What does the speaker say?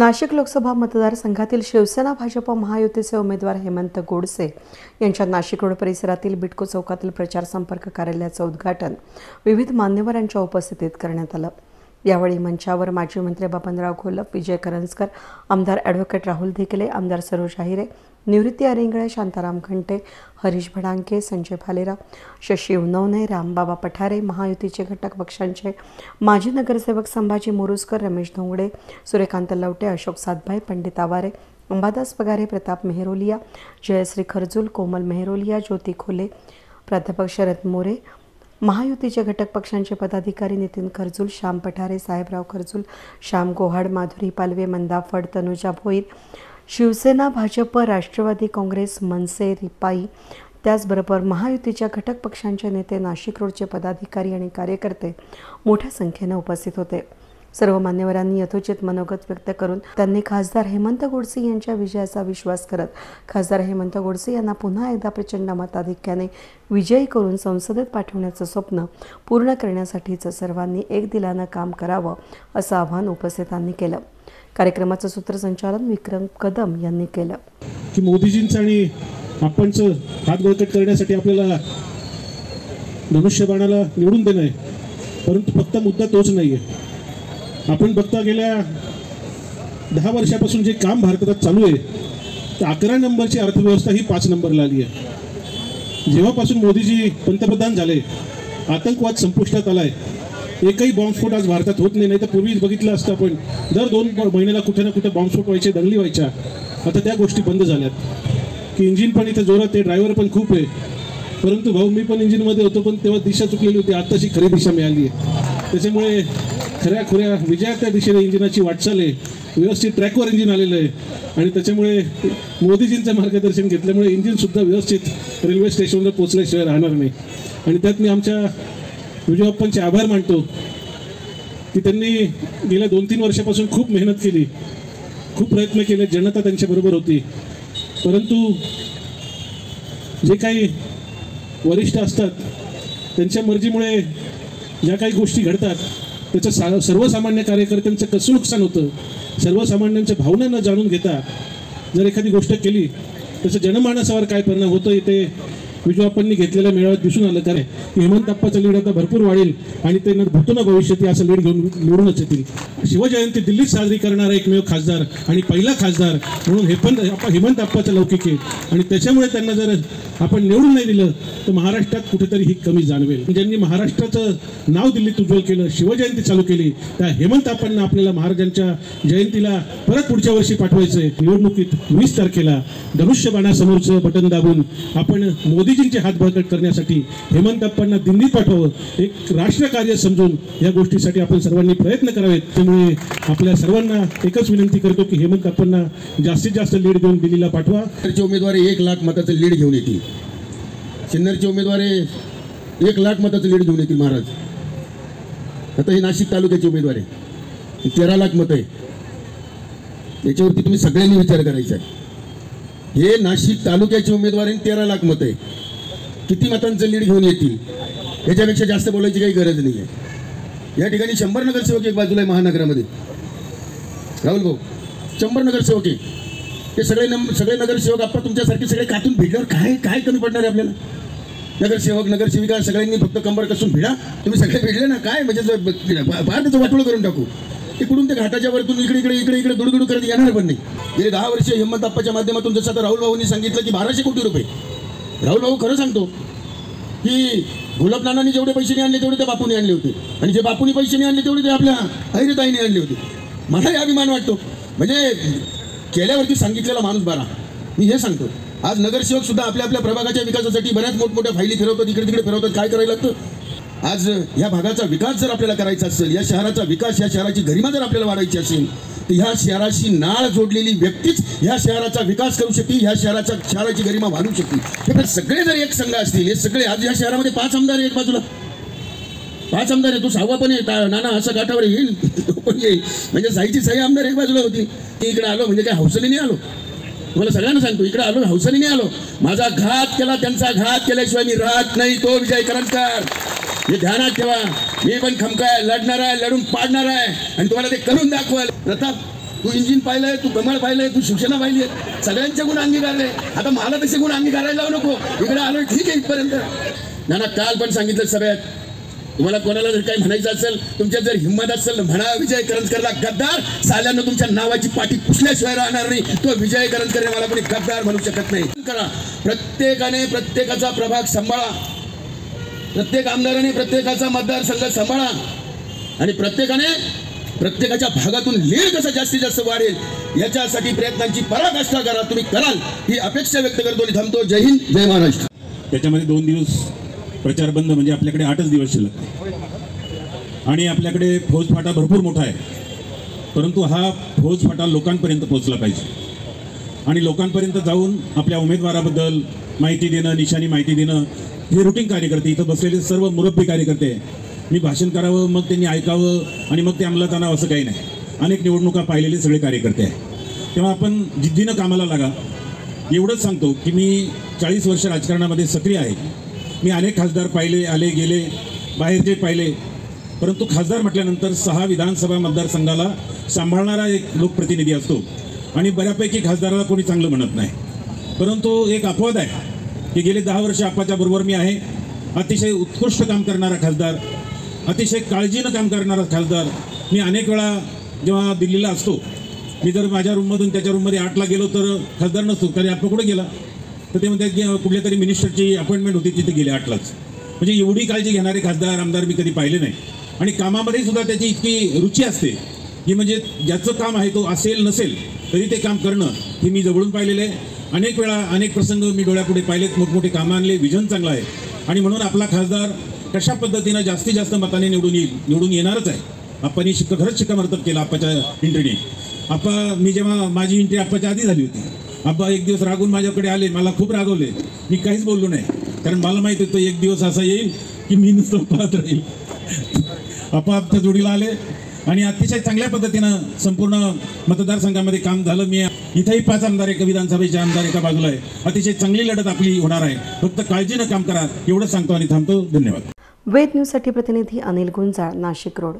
नाशिक लोकसभा मतदारसंघातील शिवसेना भाजप महायुतीचे उमेदवार हेमंत गोडसे यांच्या नाशिक रोड परिसरातील बिटको चौकातील प्रचार संपर्क कार्यालयाचे उद्घाटन विविध मान्यवरांच्या उपस्थितीत करण्यात आलं। यावेळी मंचावर माजी मंत्री बबनराव घोलप, विजय करंजकर, आमदार ॲडव्होकेट राहुल ढेकले, आमदार सरोज आहिरे, निवृत्ती अरिंगळे, शांताराम घंटे, हरीश भडांके, संजय भालेराव, शशी उनवणे, रामबाबा पठारे, महायुतीचे घटक पक्षांचे माजी नगरसेवक संभाजी मोरुसकर, रमेश धोंगडे, सूर्यकांत लवटे, अशोक सातभाई, पंडित आवारे, अंबादास पगारे, प्रताप मेहरोलिया, जयश्री खरजूल, कोमल मेहरोलिया, ज्योती खोले, प्राध्यापक शरद मोरे, महायुतीचे घटक पक्षांचे पदाधिकारी नितीन खरजूल, श्याम पठारे, साहेबराव खरजूल, श्याम गोहाड, माधुरी पालवे, मंदा फड, तनुजा भोईर, शिवसेना, भाजप, राष्ट्रवादी काँग्रेस, मनसे, रिपाई, त्याचबरोबर महायुतीच्या घटक पक्षांचे नेते, नाशिक रोडचे पदाधिकारी आणि कार्यकर्ते मोठ्या संख्येने उपस्थित होते। सर्व मान्यवरांनी यथोचित मनोगत व्यक्त करून त्यांनी खासदार हेमंत गोडसे यांच्या विजयाचा विश्वास करत खासदार हेमंत गोडसे यांना पुन्हा एकदा प्रचंड मताधिक्याने विजयी करून संसदेत पाठवण्याचं स्वप्न पूर्ण करण्यासाठीच सर्वांनी एक दिलानं काम करावं असं आवाहन उपस्थितांनी केलं। कार्यक्रमाचं सूत्रसंचालन विक्रम कदम यांनी केलं। की मोदीजींचं आणि आपणचं हात बळकट करण्यासाठी आपल्याला धनुष्यबाणाला निवडून देणं आहे, परंतु फक्त मुद्दा तोच नाहीये। आपण बघता गेल्या 10 वर्षापासून जे काम भारतात चालू आहे तर 11 नंबरची अर्थव्यवस्था ही 5 नंबरला आली आहे। जेव्हापासून मोदीजी पंतप्रधान झाले, आतंकवाद संपुष्टात आलाय, एकही बॉम्बस्फोट आज भारतात होत नाही। तर पूर्वी बघितलं असतं आपण दर 2 महिन्याला कुठे ना कुठे बॉम्बस्फोट व्हायचे, दंगली व्हायच्या। आता त्या गोष्टी बंद झाल्यात की इंजिन पण इथे जोरात आहे, ड्रायव्हर पण खूप आहे, परंतु भाऊ मी पण इंजिनमध्ये होतो, पण तेव्हा दिशा चुकलेली होती, आत्ताची खरी दिशा मिळाली आहे। त्याच्यामुळे खऱ्या खुऱ्या विजयाच्या दिशेने इंजिनाची वाटचाल आहे, व्यवस्थित ट्रॅकवर इंजिन आलेलं आहे आणि त्याच्यामुळे मोदीजींचं मार्गदर्शन घेतल्यामुळे इंजिनसुद्धा व्यवस्थित रेल्वे स्टेशनवर पोचल्याशिवाय राहणार नाही। आणि त्यात मी आमच्या विजय बाप्पांचे आभार मानतो की त्यांनी गेल्या 2-3 वर्षापासून खूप मेहनत केली, खूप प्रयत्न केले, जनता त्यांच्याबरोबर होती, परंतु जे काही वरिष्ठ असतात त्यांच्या मर्जीमुळे ज्या काही गोष्टी घडतात त्याचं सर्वसामान्य कार्यकर्त्यांचं कसं नुकसान होतं, सर्वसामान्यांच्या भावना न जाणून घेता जर एखादी गोष्ट केली त्याचं जनमानसावर काय परिणाम होतं ते विजय बाप्पांनी घेतलेल्या मेळाव्यात दिसून आलं। कारण हेमंत आप्पाचं लीड आता भरपूर वाढेल आणि ते भूतो ना भविष्यात असं लीड घेऊन निवडूनच येतील। शिवजयंती दिल्लीत साजरी करणारा एकमेव खासदार आणि पहिला खासदार म्हणून हेमंत आप्पाचा लौकिक आहे आणि त्याच्यामुळे त्यांना जर आपण निवडून नाही दिलं तर महाराष्ट्रात कुठेतरी ही कमी जाणवेल। ज्यांनी महाराष्ट्राचं नाव दिल्लीत उज्ज्वल केलं, शिवजयंती चालू केली, त्या हेमंत आप्पांना आपल्याला महाराजांच्या जयंतीला परत पुढच्या वर्षी पाठवायचंय। निवडणुकीत 20 तारखेला धनुष्यबाणासमोरचं बटन दाबून आपण मोदीजींचे हात बळकट करण्यासाठी हेमंत आप्पांना दिल्लीत पाठवावं, एक राष्ट्रकार्य समजून या गोष्टीसाठी आपण सर्वांनी प्रयत्न करावेत। त्यामुळे आपल्या सर्वांना एकच विनंती करतो की हेमंत आप्पांना जास्तीत जास्त लीड देऊन दिल्लीला पाठवा। उमेदवारी 1 लाख मताचं लीड घेऊन येतील, सिन्नरचे उमेदवारी 1 लाख मताचं लीड घेऊन येतील महाराज। आता हे नाशिक तालुक्याची उमेदवारी 13 लाख मतं आहे, याच्यावरती तुम्ही सगळ्यांनी विचार करायचा आहे। हे नाशिक तालुक्याची उमेदवारी 13 लाख मतं आहे, किती मतांचं लीड घेऊन येतील याच्यापेक्षा जास्त बोलायची काही गरज नाही आहे। या ठिकाणी 100 नगरसेवक एक बाजूला आहे महानगरामध्ये, राहुल भाऊ 100 नगरसेवक आहे, ते सगळे नगरसेवक आपण तुमच्यासारखे सगळे कातून भिडल्यावर काय कमी पडणार आहे आपल्याला? नगरसेवक नगरसेविका सगळ्यांनी फक्त कंबर कसून भिडा, तुम्ही सगळे भिडले ना काय म्हणजे फार त्याचं वाटोळं करून टाकू। इकडून ते घाटाच्या वरतून इकडे दुडगुडू करत येणार पण नाही। गेले 10 वर्ष हेमंत आप्पाच्या माध्यमातून जसं आता राहुल भाऊंनी सांगितलं की 1200 कोटी रुपये, राहुल भाऊ खरं सांगतो की घोलप नानांनी जेवढे पैसे नाही आणले तेवढे त्या बापूने आणले होते आणि जे बापूने पैसे नाही आणले तेवढे ते आपल्या अहिरेताईने आणले होते। मलाही अभिमान वाटतो, म्हणजे केल्यावरती सांगितलेला माणूस बरा। मी हे सांगतो, आज नगरसेवक सुद्धा आपल्या प्रभागाच्या विकासासाठी बऱ्याच मोठमोठ्या फायली फिरवतात, इकडे तिकडे फिरवतात, काय करायला लागतं? आज या भागाचा विकास जर आपल्याला करायचा असेल, या शहराचा विकास, या शहराची गरिमा जर आपल्याला वाढायची असेल तर ह्या शहराशी नाळ जोडलेली व्यक्तीच ह्या शहराचा विकास करू शकते, ह्या शहराची गरिमा वाढू शकते। हे सगळे जर एक संघ असतील, हे सगळे आज या शहरामध्ये 5 आमदार आहेत, बाजूला 5 आमदार आहे, तो 6वा पण आहे, नाना असं काठावर येईल पण येईल, म्हणजे साईची सही आमदार एक बाजूला होती। मी इकडे आलो म्हणजे काय हौसने नाही आलो, तुम्हाला सगळ्यांना सांगतो, इकडे आलो हौसने नाही आलो, माझा घात केला, त्यांचा घात केल्याशिवाय मी राहत नाही, तो विजय करंजकर, हे ध्यानात ठेवा। मी पण खमकाय लढणार आहे, लढून पाडणार आहे आणि तुम्हाला ते करून दाखवाल। प्रताप तू इंजिन पाहिलंय, तू कमळ पाहिलंय, तू शिवसेना पाहिली, सगळ्यांचे गुण अंगीकारले. आता मला तसे गुण अंगीकारायला लावू नको. इकडे आलोय ठीक आहे इथपर्यंत. नाना काल पण सांगितलं सगळ्यात, तुम्हाला कोणाला जर काही म्हणायचं असेल, तुमच्यात जर हिंमत असेल म्हणा विजय करंजकरला गद्दार. साल्यांना तुमच्या नावाची पाठी पुसल्याशिवाय राहणार नाही. तो विजय करंजकर मला कोणी गद्दार म्हणू शकत नाही. करा, प्रत्येकाने प्रत्येकाचा प्रभाग सांभाळा, प्रत्येक आमदाराने प्रत्येकाचा मतदारसंघ सांभाळा आणि प्रत्येकाने प्रत्येकाच्या भागातून लीड कसं जास्तीत जास्त वाढेल याच्यासाठी प्रयत्नांची पराकाष्ठा करा. तुम्ही कराल ही अपेक्षा व्यक्त करतो आणि थांबतो. जय हिंद, जय महाराष्ट्र. त्याच्यामध्ये 2 दिवस प्रचार बंद म्हणजे आपल्याकडे 8च दिवस शिल्लक आणि आपल्याकडे फौजफाटा भरपूर मोठा आहे. परंतु हा फौजफाटा लोकांपर्यंत पोहोचला पाहिजे आणि लोकांपर्यंत जाऊन आपल्या उमेदवाराबद्दल माहिती देणं, निशाणी माहिती देणं. हे रुटीन कार्यकर्ते इथं बसलेले सर्व मुरब्बी कार्यकर्ते. मी भाषण करावं मग त्यांनी ऐकावं आणि मग ते अंमलात आणावं असं काही नाही. अनेक निवडणुका पाहिलेले सगळे कार्यकर्ते आहे. तेव्हा आपण जिद्दीनं कामाला लागा. एवढंच सांगतो की मी 40 वर्ष राजकारणामध्ये सक्रिय आहे. मी अनेक खासदार पाहिले, आले गेले, बाहेरचे पाहिले. परंतु खासदार म्हटल्यानंतर 6 विधानसभा मतदारसंघाला सांभाळणारा एक लोकप्रतिनिधी असतो आणि बऱ्यापैकी खासदाराला कोणी चांगलं म्हणत नाही. परंतु एक अपवाद आहे की गेले 10 वर्ष आपाच्या बरोबर मी आहे. अतिशय उत्कृष्ट काम करणारा खासदार, अतिशय काळजीनं काम करणारा खासदार. मी अनेक वेळा जेव्हा दिल्लीला असतो, मी जर माझ्या रूममधून त्याच्या रूममध्ये 8ला गेलो तर खासदार नसतो. तरी आपण कुठे गेला तर ते म्हणतात की कुठल्या तरी मिनिस्टरची अपॉइंटमेंट होती, तिथे गेले 8लाच. म्हणजे एवढी काळजी घेणारे खासदार आमदार मी कधी पाहिले नाही. आणि कामामध्ये सुद्धा त्याची इतकी रुची असते की म्हणजे ज्याचं काम आहे तो असेल नसेल तरी ते काम करणं हे मी जवळून पाहिलेलं आहे. अनेक वेळा अनेक प्रसंग मी डोळ्यापुढे पाहिलेत. मोठमोठे कामं आणले, विजन चांगलं आहे आणि म्हणून आपला खासदार कशा पद्धतीनं जास्तीत जास्त मताने निवडून येईल, निवडून येणारच आहे. आप्पांनी खरंच शिक्कामोर्तब केलं आप्पाच्या एंट्रीने. आप्पा मी जेव्हा माझी एंट्री आप्पाच्या आधी झाली होती, आप्पा एक दिवस रागून माझ्याकडे आले, मला खूप रागवले. मी काहीच बोललो नाही कारण मला माहीत होतं एक दिवस असा येईल की मी नुसतं पाहत राहील. आप्पा आमच्या जोडीला आले आणि अतिशय चांगल्या पद्धतीनं संपूर्ण मतदारसंघामध्ये काम झालं. मी इथेही 5 आमदार, एका विधानसभेचे आमदार एका बाजूला आहे. अतिशय चांगली लढत आपली होणार आहे. फक्त काळजीनं काम करा एवढं सांगतो आणि थांबतो. धन्यवाद. वेद न्यूजसाठी प्रतिनिधी अनिल गुंजाळ, नाशिक रोड.